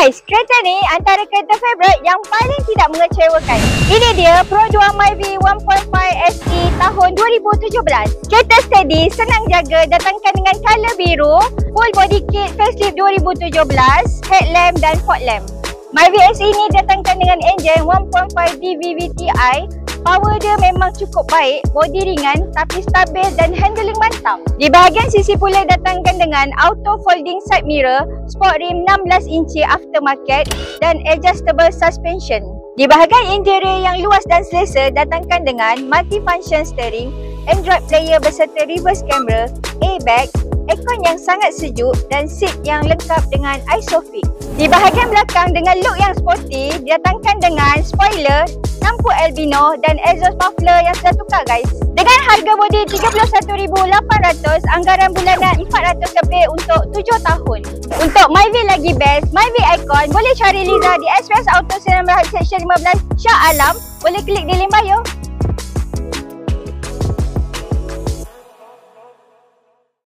Guys, kereta ni antara kereta favourite yang paling tidak mengecewakan. Ini dia Pro 2 Myvi 1.5 SE tahun 2017. Kereta steady, senang jaga, datangkan dengan color biru, full body kit facelift 2017, headlamp dan fog lamp. Myvi SE ini datangkan dengan enjin 1.5 DVVTi. Power dia memang cukup baik, body ringan tapi stabil dan handling mantap. Di bahagian sisi pula datangkan dengan auto folding side mirror, sport rim 16 inci aftermarket dan adjustable suspension. Di bahagian interior yang luas dan selesa datangkan dengan multifunction steering, Android player beserta reverse camera, airbag, aircon yang sangat sejuk dan seat yang lengkap dengan ISOFIX. Di bahagian belakang dengan look yang sporty didatangkan dengan spoiler, lampu albino dan exhaust muffler yang sudah tukar guys. Dengan harga bodi RM31,800, anggaran bulanan RM400 lebih untuk 7 tahun. Untuk Myvi lagi best, Myvi Icon boleh cari Liza di Express Auto Section 15 Shah Alam. Boleh klik di link bio.